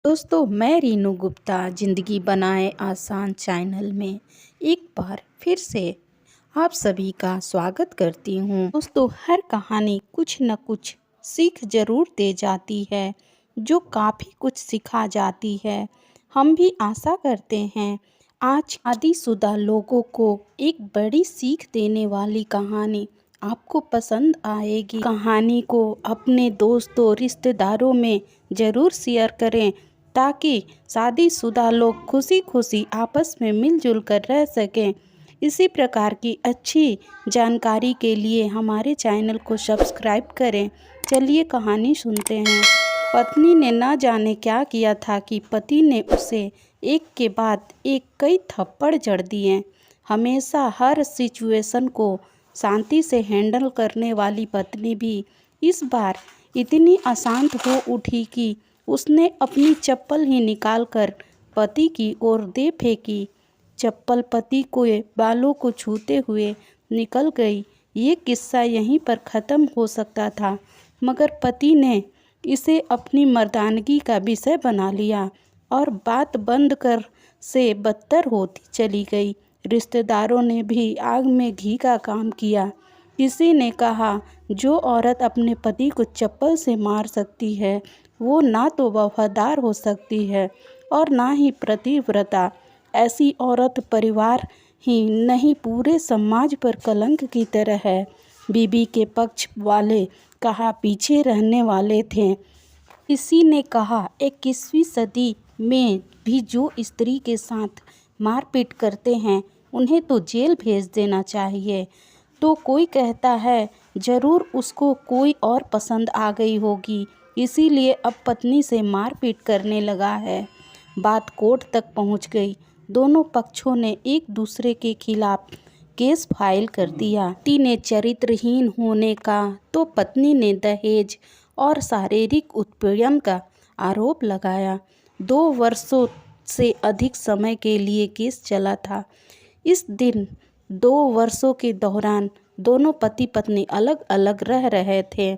दोस्तों, मैं रीनू गुप्ता ज़िंदगी बनाए आसान चैनल में एक बार फिर से आप सभी का स्वागत करती हूँ। दोस्तों, हर कहानी कुछ न कुछ सीख ज़रूर दे जाती है, जो काफ़ी कुछ सिखा जाती है। हम भी आशा करते हैं आज शादीशुदा लोगों को एक बड़ी सीख देने वाली कहानी आपको पसंद आएगी। कहानी को अपने दोस्तों रिश्तेदारों में ज़रूर शेयर करें ताकि शादीशुदा लोग खुशी खुशी आपस में मिलजुल कर रह सकें। इसी प्रकार की अच्छी जानकारी के लिए हमारे चैनल को सब्सक्राइब करें। चलिए कहानी सुनते हैं। पत्नी ने न जाने क्या किया था कि पति ने उसे एक के बाद एक कई थप्पड़ जड़ दिए। हमेशा हर सिचुएशन को शांति से हैंडल करने वाली पत्नी भी इस बार इतनी अशांत हो उठी कि उसने अपनी चप्पल ही निकालकर पति की ओर दे फेंकी। चप्पल पति के बालों को छूते हुए निकल गई। ये किस्सा यहीं पर ख़त्म हो सकता था, मगर पति ने इसे अपनी मर्दानगी का विषय बना लिया और बात बंद कर से बदतर होती चली गई। रिश्तेदारों ने भी आग में घी का काम किया। किसी ने कहा, जो औरत अपने पति को चप्पल से मार सकती है वो ना तो वफादार हो सकती है और ना ही पतिव्रता। ऐसी औरत परिवार ही नहीं पूरे समाज पर कलंक की तरह है। बीबी के पक्ष वाले कहा पीछे रहने वाले थे। किसी ने कहा 21वीं सदी में भी जो स्त्री के साथ मारपीट करते हैं उन्हें तो जेल भेज देना चाहिए। तो कोई कहता है ज़रूर उसको कोई और पसंद आ गई होगी, इसीलिए अब पत्नी से मारपीट करने लगा है। बात कोर्ट तक पहुंच गई। दोनों पक्षों ने एक दूसरे के खिलाफ केस फाइल कर दिया। पति ने चरित्रहीन होने का तो पत्नी ने दहेज और शारीरिक उत्पीड़न का आरोप लगाया। 2 वर्षों से अधिक समय के लिए केस चला था। इस दिन 2 वर्षों के दौरान दोनों पति पत्नी अलग अलग रह रहे थे।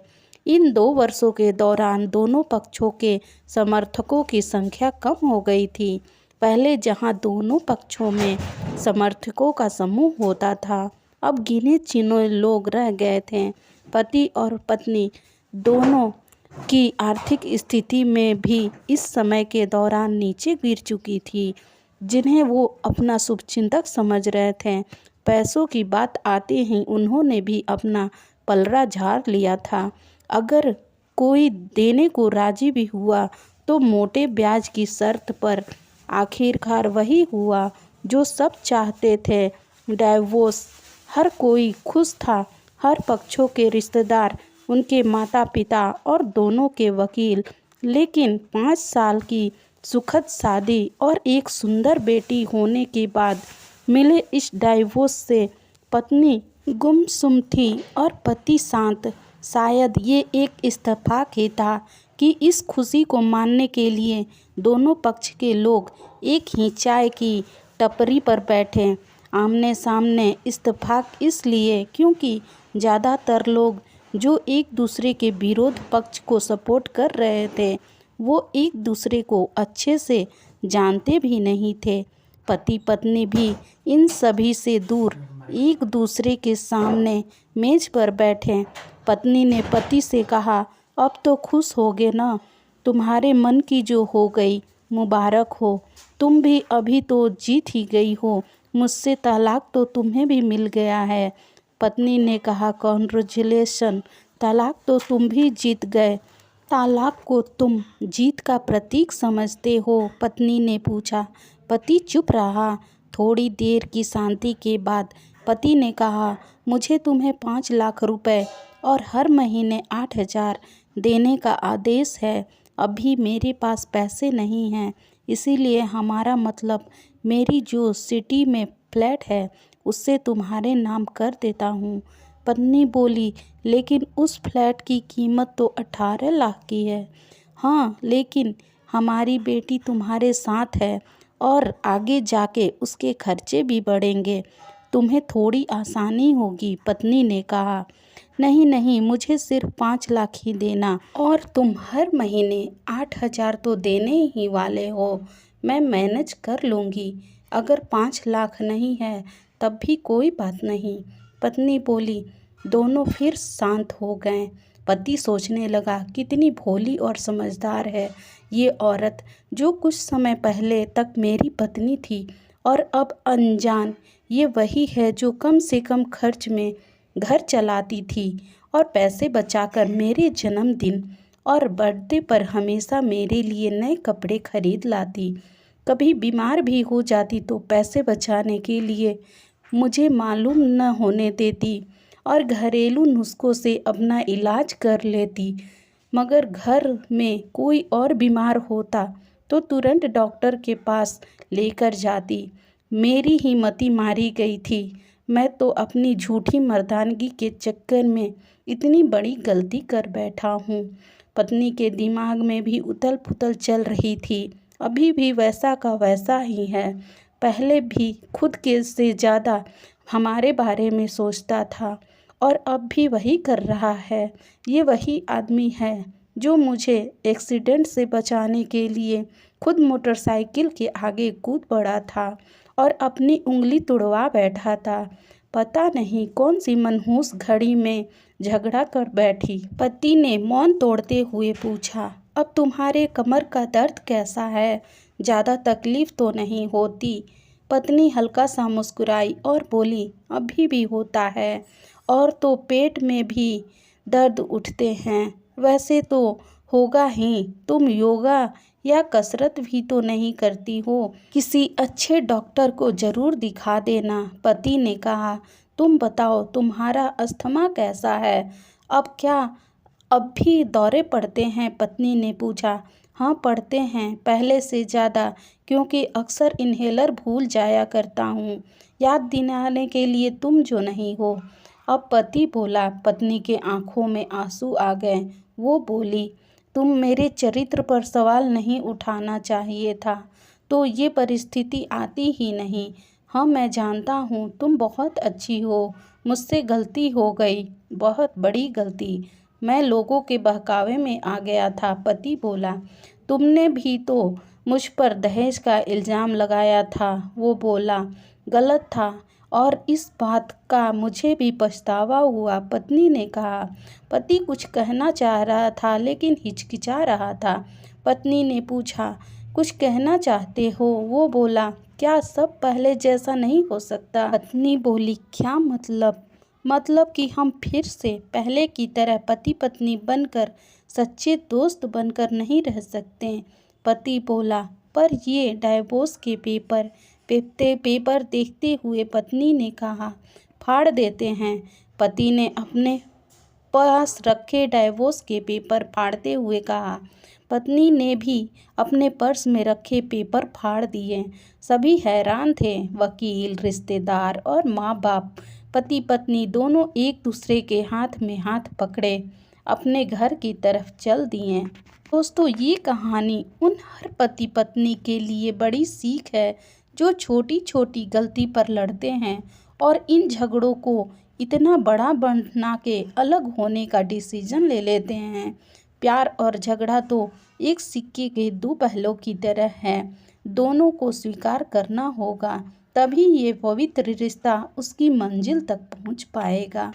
इन 2 वर्षों के दौरान दोनों पक्षों के समर्थकों की संख्या कम हो गई थी। पहले जहां दोनों पक्षों में समर्थकों का समूह होता था, अब गिने चुने लोग रह गए थे। पति और पत्नी दोनों की आर्थिक स्थिति में भी इस समय के दौरान नीचे गिर चुकी थी, जिन्हें वो अपना शुभचिंतक समझ रहे थे। पैसों की बात आते ही उन्होंने भी अपना पलड़ा झाड़ लिया था। अगर कोई देने को राजी भी हुआ तो मोटे ब्याज की शर्त पर। आखिरकार वही हुआ जो सब चाहते थे, डाइवोर्स। हर कोई खुश था, हर पक्षों के रिश्तेदार, उनके माता पिता और दोनों के वकील। लेकिन 5 साल की सुखद शादी और एक सुंदर बेटी होने के बाद मिले इस डाइवोर्स से पत्नी गुमसुम थी और पति शांत। शायद ये एक इत्तेफाक ही था कि इस खुशी को मानने के लिए दोनों पक्ष के लोग एक ही चाय की टपरी पर बैठे आमने सामने। इत्तेफाक इसलिए क्योंकि ज़्यादातर लोग जो एक दूसरे के विरोध पक्ष को सपोर्ट कर रहे थे वो एक दूसरे को अच्छे से जानते भी नहीं थे। पति पत्नी भी इन सभी से दूर एक दूसरे के सामने मेज पर बैठे। पत्नी ने पति से कहा, अब तो खुश होगे ना, तुम्हारे मन की जो हो गई मुबारक हो। तुम भी अभी तो जीत ही गई हो, मुझसे तलाक तो तुम्हें भी मिल गया है। पत्नी ने कहा, कॉन्ग्रेचुलेशन, तलाक तो तुम भी जीत गए। तलाक को तुम जीत का प्रतीक समझते हो? पत्नी ने पूछा। पति चुप रहा। थोड़ी देर की शांति के बाद पति ने कहा, मुझे तुम्हें 5 लाख रुपए और हर महीने 8,000 देने का आदेश है। अभी मेरे पास पैसे नहीं हैं, इसीलिए हमारा मतलब मेरी जो सिटी में फ्लैट है उससे तुम्हारे नाम कर देता हूँ। पत्नी बोली, लेकिन उस फ्लैट की कीमत तो 18 लाख की है। हाँ, लेकिन हमारी बेटी तुम्हारे साथ है और आगे जाके उसके खर्चे भी बढ़ेंगे। तुम्हें थोड़ी आसानी होगी। पत्नी ने कहा, नहीं नहीं, मुझे सिर्फ 5 लाख ही देना, और तुम हर महीने 8 हजार तो देने ही वाले हो। मैं मैनेज कर लूँगी। अगर 5 लाख नहीं है तब भी कोई बात नहीं, पत्नी बोली। दोनों फिर शांत हो गए। पति सोचने लगा, कितनी भोली और समझदार है ये औरत, जो कुछ समय पहले तक मेरी पत्नी थी और अब अनजान। ये वही है जो कम से कम खर्च में घर चलाती थी और पैसे बचाकर मेरे जन्मदिन और बर्थडे पर हमेशा मेरे लिए नए कपड़े खरीद लाती। कभी बीमार भी हो जाती तो पैसे बचाने के लिए मुझे मालूम न होने देती और घरेलू नुस्खों से अपना इलाज कर लेती। मगर घर में कोई और बीमार होता तो तुरंत डॉक्टर के पास लेकर जाती। मेरी ही मति मारी गई थी। मैं तो अपनी झूठी मर्दानगी के चक्कर में इतनी बड़ी गलती कर बैठा हूँ। पत्नी के दिमाग में भी उथल पुथल चल रही थी। अभी भी वैसा का वैसा ही है। पहले भी खुद के से ज़्यादा हमारे बारे में सोचता था और अब भी वही कर रहा है। ये वही आदमी है जो मुझे एक्सीडेंट से बचाने के लिए खुद मोटरसाइकिल के आगे कूद पड़ा था और अपनी उंगली तुड़वा बैठा था। पता नहीं कौन सी मनहूस घड़ी में झगड़ा कर बैठी। पति ने मौन तोड़ते हुए पूछा, अब तुम्हारे कमर का दर्द कैसा है? ज़्यादा तकलीफ तो नहीं होती? पत्नी हल्का सा मुस्कुराई और बोली, अभी भी होता है, और तो पेट में भी दर्द उठते हैं। वैसे तो होगा ही, तुम योगा या कसरत भी तो नहीं करती हो। किसी अच्छे डॉक्टर को ज़रूर दिखा देना। पति ने कहा, तुम बताओ तुम्हारा अस्थमा कैसा है? अब भी दौरे पड़ते हैं? पत्नी ने पूछा। हाँ पड़ते हैं, पहले से ज़्यादा, क्योंकि अक्सर इन्हेलर भूल जाया करता हूँ, याद दिलाने के लिए तुम जो नहीं हो। अब पति बोला। पत्नी के आंखों में आंसू आ गए। वो बोली, तुम मेरे चरित्र पर सवाल नहीं उठाना चाहिए था, तो ये परिस्थिति आती ही नहीं। हाँ मैं जानता हूँ तुम बहुत अच्छी हो, मुझसे गलती हो गई, बहुत बड़ी गलती। मैं लोगों के बहकावे में आ गया था। पति बोला, तुमने भी तो मुझ पर दहेज का इल्ज़ाम लगाया था। वो बोला, गलत था और इस बात का मुझे भी पछतावा हुआ। पत्नी ने कहा। पति कुछ कहना चाह रहा था लेकिन हिचकिचा रहा था। पत्नी ने पूछा, कुछ कहना चाहते हो? वो बोला, क्या सब पहले जैसा नहीं हो सकता? पत्नी बोली, क्या मतलब? मतलब कि हम फिर से पहले की तरह पति पत्नी बनकर, सच्चे दोस्त बनकर नहीं रह सकते? पति बोला, पर ये डाइवोर्स के पेपर देखते हुए पत्नी ने कहा, फाड़ देते हैं। पति ने अपने पास रखे डाइवोर्स के पेपर फाड़ते हुए कहा। पत्नी ने भी अपने पर्स में रखे पेपर फाड़ दिए। सभी हैरान थे, वकील, रिश्तेदार और माँ बाप। पति पत्नी दोनों एक दूसरे के हाथ में हाथ पकड़े अपने घर की तरफ चल दिए। दोस्तों, ये कहानी उन हर पति पत्नी के लिए बड़ी सीख है जो छोटी छोटी गलती पर लड़ते हैं और इन झगड़ों को इतना बड़ा बना के अलग होने का डिसीजन ले लेते हैं। प्यार और झगड़ा तो एक सिक्के के दो पहलुओं की तरह है। दोनों को स्वीकार करना होगा, तभी ये पवित्र रिश्ता उसकी मंजिल तक पहुंच पाएगा।